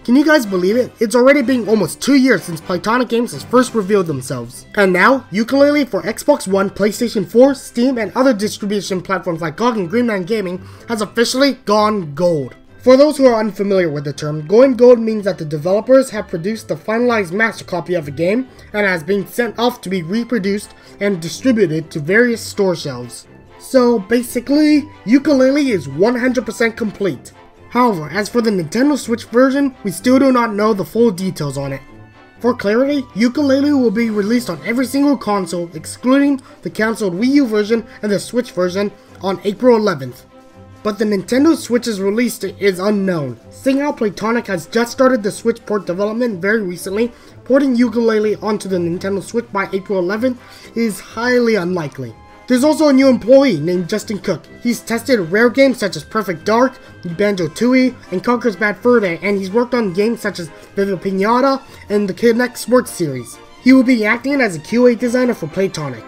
Can you guys believe it? It's already been almost 2 years since Playtonic Games has first revealed themselves. And now, Yooka-Laylee for Xbox One, PlayStation 4, Steam, and other distribution platforms like GOG and Greenland Gaming has officially gone gold. For those who are unfamiliar with the term, going gold means that the developers have produced the finalized master copy of a game and has been sent off to be reproduced and distributed to various store shelves. So basically, Yooka-Laylee is 100% complete. However, as for the Nintendo Switch version, we still do not know the full details on it. For clarity, Yooka-Laylee will be released on every single console, excluding the cancelled Wii U version and the Switch version, on April 11th. But the Nintendo Switch's release date is unknown. Seeing how Playtonic has just started the Switch port development very recently, porting Yooka-Laylee onto the Nintendo Switch by April 11th is highly unlikely. There's also a new employee named Justin Cook. He's tested rare games such as Perfect Dark, Banjo-Tooie, and Conker's Bad Fur Day, and he's worked on games such as Viva Pinata and the Kinect Sports series. He will be acting as a QA designer for Playtonic.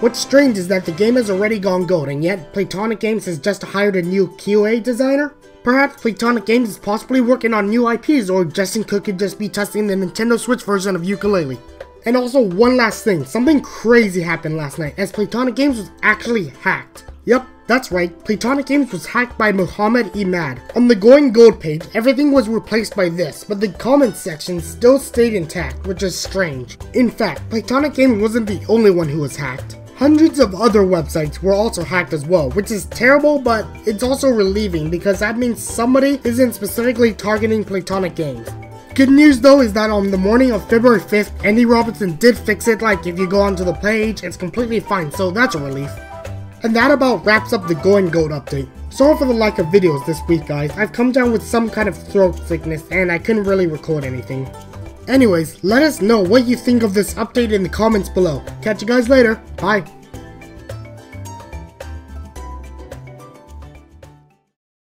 What's strange is that the game has already gone gold, and yet Playtonic Games has just hired a new QA designer? Perhaps Playtonic Games is possibly working on new IPs, or Justin Cook could just be testing the Nintendo Switch version of Yooka-Laylee. And also, one last thing, something crazy happened last night, as Playtonic Games was actually hacked. Yep, that's right, Playtonic Games was hacked by Muhammad Imad. On the Going Gold page, everything was replaced by this, but the comments section still stayed intact, which is strange. In fact, Playtonic Games wasn't the only one who was hacked. Hundreds of other websites were also hacked as well, which is terrible, but it's also relieving because that means somebody isn't specifically targeting Playtonic Games. Good news though is that on the morning of February 5th, Andy Robinson did fix it. Like if you go onto the page, it's completely fine, so that's a relief. And that about wraps up the Going Gold update. Sorry for the lack of videos this week guys, I've come down with some kind of throat sickness and I couldn't really record anything. Anyways, let us know what you think of this update in the comments below. Catch you guys later, bye!